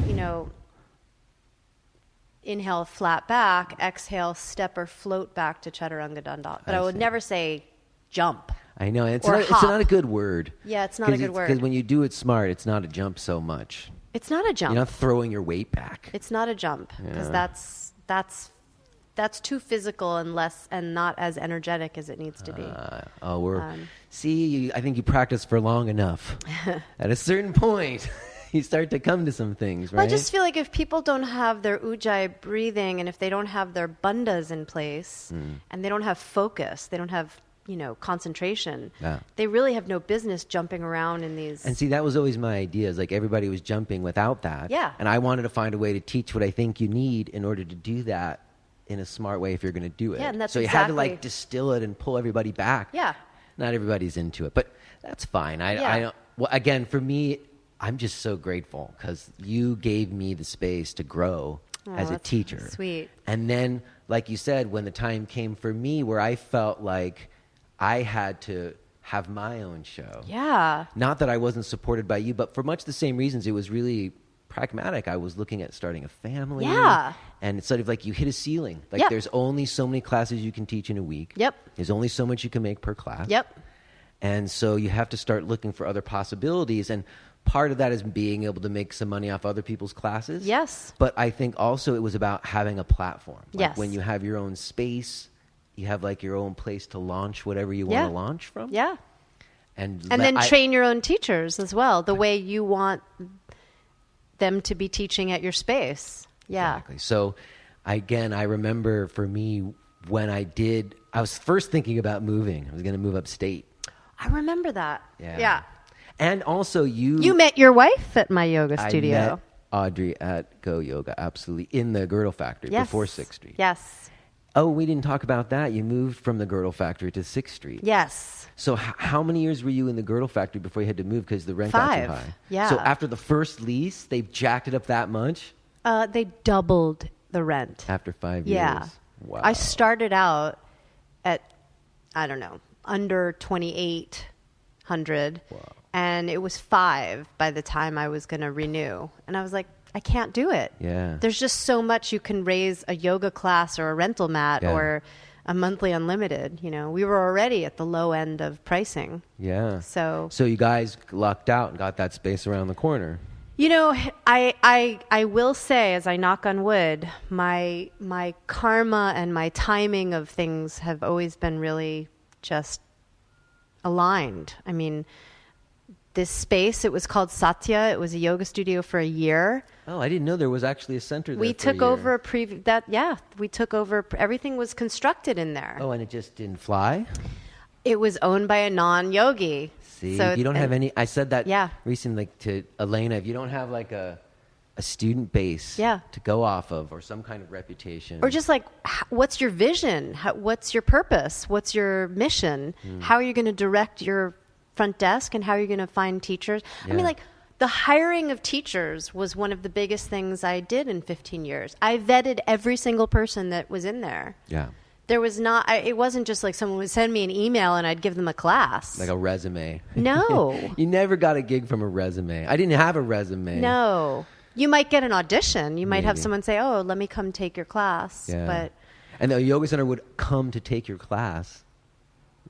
Speaker 2: inhale, flat back, exhale, step or float back to chaturanga dandasana. But I would never say jump.
Speaker 1: I know it's not a good word.
Speaker 2: Yeah, it's not a good word
Speaker 1: because when you do it smart, it's not a jump so much.
Speaker 2: It's not a jump.
Speaker 1: You're not throwing your weight back.
Speaker 2: It's not a jump because that's too physical and not as energetic as it needs to be.
Speaker 1: I think you practice for long enough. At a certain point, you start to come to some things, right?
Speaker 2: Well, I just feel like if people don't have their ujjayi breathing and if they don't have their bandhas in place and they don't have focus, they don't have concentration. Yeah. They really have no business jumping around in these.
Speaker 1: And see, that was always my idea. Is like everybody was jumping without that.
Speaker 2: Yeah.
Speaker 1: And I wanted to find a way to teach what I think you need in order to do that in a smart way if you're going to do it.
Speaker 2: Yeah, and that's
Speaker 1: so you had to distill it and pull everybody back.
Speaker 2: Yeah.
Speaker 1: Not everybody's into it, but that's fine. I don't. Well, again, for me, I'm just so grateful because you gave me the space to grow as a teacher.
Speaker 2: Sweet.
Speaker 1: And then, like you said, when the time came for me where I felt like I had to have my own show.
Speaker 2: Yeah.
Speaker 1: Not that I wasn't supported by you, but for much the same reasons, it was really pragmatic. I was looking at starting a family.
Speaker 2: Yeah.
Speaker 1: And it's sort of like you hit a ceiling. Like there's only so many classes you can teach in a week.
Speaker 2: Yep.
Speaker 1: There's only so much you can make per class.
Speaker 2: Yep.
Speaker 1: And so you have to start looking for other possibilities. And part of that is being able to make some money off other people's classes.
Speaker 2: Yes.
Speaker 1: But I think also it was about having a platform. Like
Speaker 2: yes.
Speaker 1: when you have your own space, you have like your own place to launch whatever you want to launch from.
Speaker 2: Yeah.
Speaker 1: And
Speaker 2: then train your own teachers as well, the way you want them to be teaching at your space. Yeah.
Speaker 1: Exactly. So again, I remember for me when I was first thinking about moving. I was going to move upstate.
Speaker 2: I remember that. Yeah.
Speaker 1: And also
Speaker 2: You met your wife at my yoga studio.
Speaker 1: I met Audrey at Go Yoga, absolutely, in the Girdle Factory before 6th Street.
Speaker 2: Yes.
Speaker 1: Oh, we didn't talk about that. You moved from the Girdle Factory to 6th Street.
Speaker 2: Yes.
Speaker 1: So how many years were you in the Girdle Factory before you had to move because the rent got too high?
Speaker 2: Yeah.
Speaker 1: So after the first lease, they jacked it up that much?
Speaker 2: They doubled the rent.
Speaker 1: After 5 years?
Speaker 2: Yeah.
Speaker 1: Wow.
Speaker 2: I started out at, I don't know, under 2,800. Wow. And it was 5 by the time I was going to renew. And I was like, I can't do it.
Speaker 1: Yeah.
Speaker 2: There's just so much you can raise a yoga class or a rental mat or a monthly unlimited. We were already at the low end of pricing.
Speaker 1: Yeah.
Speaker 2: So
Speaker 1: you guys lucked out and got that space around the corner.
Speaker 2: I will say, as I knock on wood, my karma and my timing of things have always been really just aligned. I mean, this space, it was called Satya. It was a yoga studio for a year.
Speaker 1: Oh, I didn't know there was actually a center there.
Speaker 2: We took over we took over, everything was constructed in there.
Speaker 1: Oh, and it just didn't fly?
Speaker 2: It was owned by a non-yogi.
Speaker 1: See, so you don't have any, I said that recently to Elena, if you don't have like a student base to go off of or some kind of reputation.
Speaker 2: Or just like, what's your vision? What's your purpose? What's your mission? How are you going to direct your front desk and how are you going to find teachers? I mean, like, the hiring of teachers was one of the biggest things I did in 15 years. I vetted every single person that was in there.
Speaker 1: Yeah.
Speaker 2: There was not, it wasn't just like someone would send me an email and I'd give them a class.
Speaker 1: Like a resume.
Speaker 2: No.
Speaker 1: You never got a gig from a resume. I didn't have a resume.
Speaker 2: No. You might get an audition. You might have someone say, oh, let me come take your class.
Speaker 1: Yeah.
Speaker 2: But
Speaker 1: and the yoga center would come to take your class.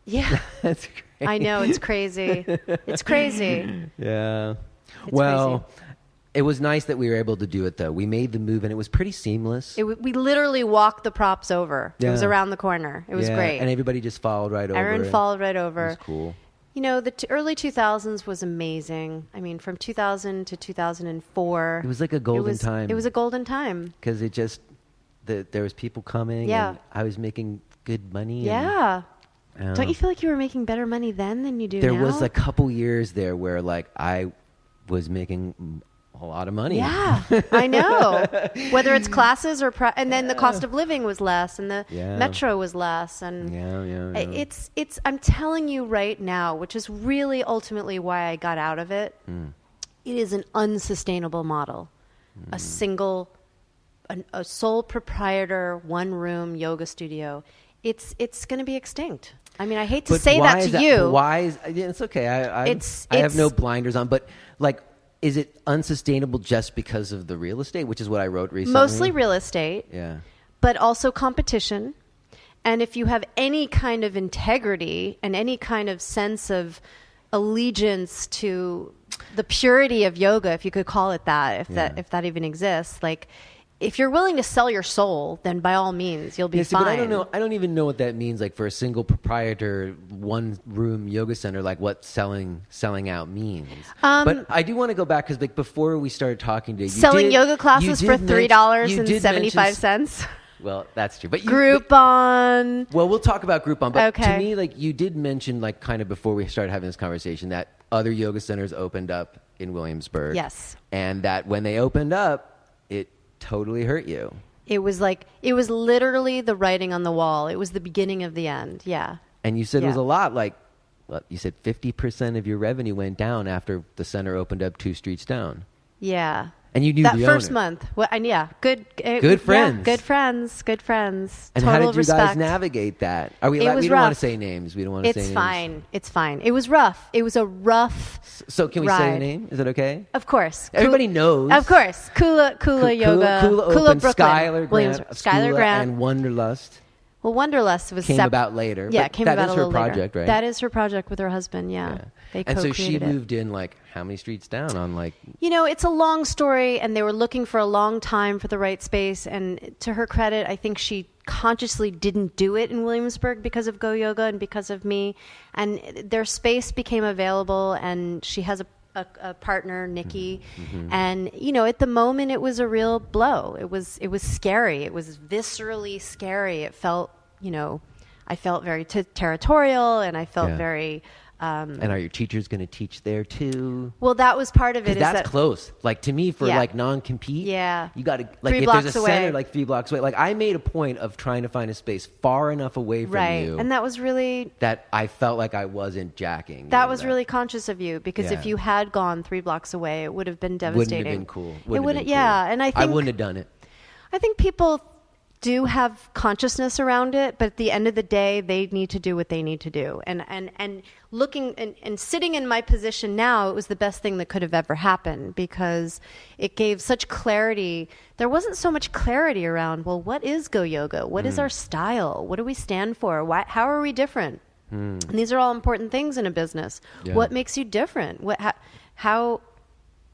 Speaker 2: Yeah.
Speaker 1: That's crazy.
Speaker 2: I know. It's crazy. It's crazy.
Speaker 1: Yeah.
Speaker 2: It's
Speaker 1: well,
Speaker 2: crazy.
Speaker 1: It was nice that we were able to do it, though. We made the move, and it was pretty seamless.
Speaker 2: We literally walked the props over. Yeah. It was around the corner. It was great.
Speaker 1: And everybody just followed right over.
Speaker 2: Everyone followed right over.
Speaker 1: It was cool.
Speaker 2: The early 2000s was amazing. I mean, from 2000 to 2004.
Speaker 1: It was like a golden time.
Speaker 2: It was a golden time.
Speaker 1: Because it just there was people coming,
Speaker 2: Yeah.
Speaker 1: and I was making good money.
Speaker 2: Yeah.
Speaker 1: And,
Speaker 2: Don't you feel like you were making better money then than you do
Speaker 1: there
Speaker 2: now?
Speaker 1: was a couple years there where like I was making a lot of money.
Speaker 2: Yeah, I know. Whether it's classes or and then the cost of living was less, and the metro was less, and it's. I'm telling you right now, which is really ultimately why I got out of it. It is an unsustainable model. A sole proprietor, one room yoga studio. It's going to be extinct. I mean, I hate to say that to you.
Speaker 1: Why is it's okay? I have no blinders on, but like, is it unsustainable just because of the real estate, which is what I wrote recently?
Speaker 2: Mostly real estate.
Speaker 1: Yeah.
Speaker 2: But also competition. And if you have any kind of integrity and any kind of sense of allegiance to the purity of yoga, if you could call it that, if that even exists, like, if you're willing to sell your soul, then by all means, you'll be fine.
Speaker 1: But I don't even know what that means. Like for a single proprietor, one room yoga center, like what selling out means. But I do want to go back because like before we started talking to you,
Speaker 2: selling yoga classes for $3.75.
Speaker 1: Well, that's true. But
Speaker 2: Groupon.
Speaker 1: Well, we'll talk about Groupon. But to me, like you did mention, like kind of before we started having this conversation, that other yoga centers opened up in Williamsburg.
Speaker 2: Yes.
Speaker 1: And that when they opened up, it totally hurt you.
Speaker 2: It was literally the writing on the wall. It was the beginning of the end. Yeah.
Speaker 1: And you said it was a lot. Like, you said 50% of your revenue went down after the center opened up 2 streets down.
Speaker 2: Yeah.
Speaker 1: And you knew
Speaker 2: that
Speaker 1: the
Speaker 2: first
Speaker 1: owner.
Speaker 2: month. Well, and good
Speaker 1: friends.
Speaker 2: Yeah, good friends.
Speaker 1: And
Speaker 2: total
Speaker 1: how did you
Speaker 2: respect.
Speaker 1: guys navigate that? We don't want to say names. We don't want to say names.
Speaker 2: It's fine. It was rough. It was a rough
Speaker 1: So can we
Speaker 2: ride.
Speaker 1: say a name? Is it okay?
Speaker 2: Of course.
Speaker 1: Everybody knows.
Speaker 2: Of course. Kula Yoga.
Speaker 1: Kula opened,
Speaker 2: Brooklyn.
Speaker 1: Skylar Grant. And Wanderlust.
Speaker 2: Well, Wanderlust was
Speaker 1: came about later.
Speaker 2: Yeah, came about a little later.
Speaker 1: That is her project, right?
Speaker 2: That is her project with her husband, yeah. They
Speaker 1: and so she
Speaker 2: co-created
Speaker 1: moved in like how many streets down on like...
Speaker 2: You know, it's a long story, and they were looking for a long time for the right space. And to her credit, I think she consciously didn't do it in Williamsburg because of Go Yoga and because of me. And their space became available, and she has a partner, Nikki. And, you know, at the moment, it was a real blow. It was scary. It was viscerally scary. It felt, you know, I felt very territorial, and I felt very...
Speaker 1: and are your teachers going to teach there too?
Speaker 2: Well, that was part of it.
Speaker 1: That's close. Like to me, for like non-compete, you got to like
Speaker 2: 3
Speaker 1: if
Speaker 2: blocks
Speaker 1: there's a
Speaker 2: away.
Speaker 1: center like 3 blocks away. Like I made a point of trying to find a space far enough away from you,
Speaker 2: and that was really
Speaker 1: that I felt like I wasn't jacking.
Speaker 2: That was really conscious of you because if you had gone 3 blocks away, it would have been devastating.
Speaker 1: Wouldn't have been cool.
Speaker 2: It wouldn't. Yeah, and I
Speaker 1: wouldn't have done it.
Speaker 2: I think people do have consciousness around it, but at the end of the day, they need to do what they need to do. And looking and sitting in my position now, it was the best thing that could have ever happened because it gave such clarity. There wasn't so much clarity around, well, what is Go Yoga? What is our style? What do we stand for? How are we different? And these are all important things in a business. Yeah. What makes you different?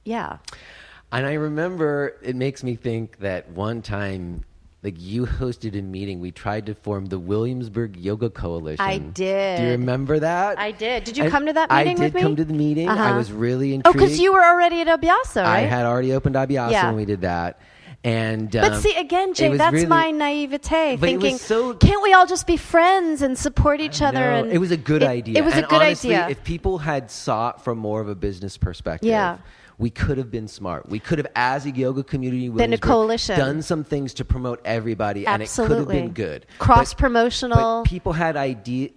Speaker 2: Yeah.
Speaker 1: And I remember it makes me think that one time, like you hosted a meeting. We tried to form the Williamsburg Yoga Coalition.
Speaker 2: I did.
Speaker 1: Do you remember that?
Speaker 2: I did. Did you come to that meeting with me?
Speaker 1: I did come to the meeting. I was really intrigued.
Speaker 2: Oh, because you were already at Abhyasa, right?
Speaker 1: I had already opened Abhyasa when we did that. And
Speaker 2: but see, again, Jay, that's really, my naivete, thinking, can't we all just be friends and support each other? And
Speaker 1: it was a good idea.
Speaker 2: It was a good idea.
Speaker 1: If people had sought from more of a business perspective, we could have been smart. We could have, as a yoga community,
Speaker 2: been a coalition,
Speaker 1: done some things to promote everybody, and it could have been good.
Speaker 2: Cross-promotional.
Speaker 1: But people had ideas.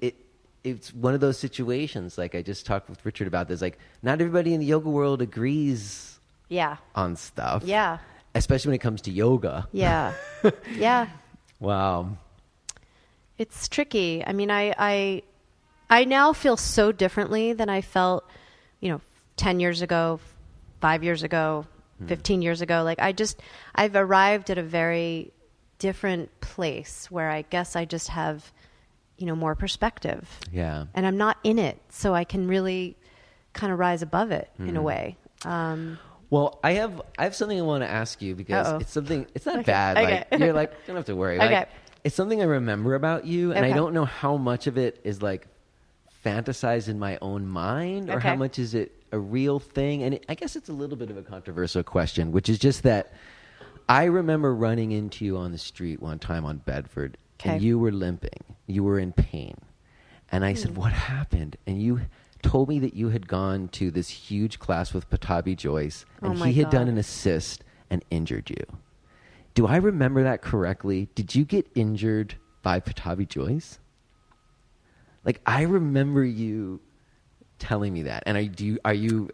Speaker 1: It's one of those situations, like I just talked with Richard about this, like not everybody in the yoga world agrees on stuff.
Speaker 2: Yeah.
Speaker 1: Especially when it comes to yoga.
Speaker 2: Yeah. Yeah.
Speaker 1: Wow.
Speaker 2: It's tricky. I mean, I now feel so differently than I felt, 10 years ago, 5 years ago, 15 years ago. Like I've arrived at a very different place where I guess I just have, more perspective.
Speaker 1: Yeah.
Speaker 2: And I'm not in it, so I can really kind of rise above it in a way.
Speaker 1: Well, I have something I want to ask you because it's not bad.
Speaker 2: Okay.
Speaker 1: Like you're like, don't have to worry.
Speaker 2: Okay.
Speaker 1: Like, it's something I remember about you, and I don't know how much of it is like fantasized in my own mind or how much is it a real thing. And I guess it's a little bit of a controversial question, which is just that I remember running into you on the street one time on Bedford, and you were limping. You were in pain. And I said, what happened? And you told me that you had gone to this huge class with Patabi Joyce, and he had done an assist and injured you. Do I remember that correctly? Did you get injured by Patabi Joyce? Like, I remember you telling me that. And are you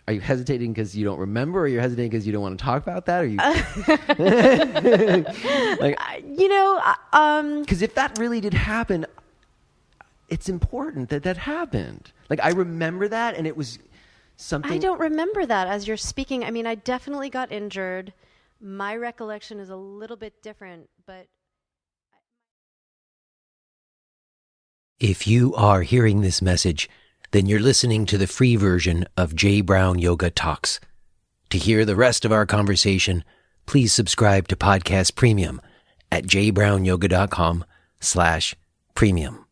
Speaker 1: hesitating because you don't remember, or are you hesitating because you don't want to talk about that? Or you, like, because if that really did happen, it's important that happened. Like, I remember that, and it was something.
Speaker 2: I don't remember that as you're speaking. I mean, I definitely got injured. My recollection is a little bit different, but.
Speaker 3: If you are hearing this message, then you're listening to the free version of J. Brown Yoga Talks. To hear the rest of our conversation, please subscribe to Podcast Premium at jbrownyoga.com/premium.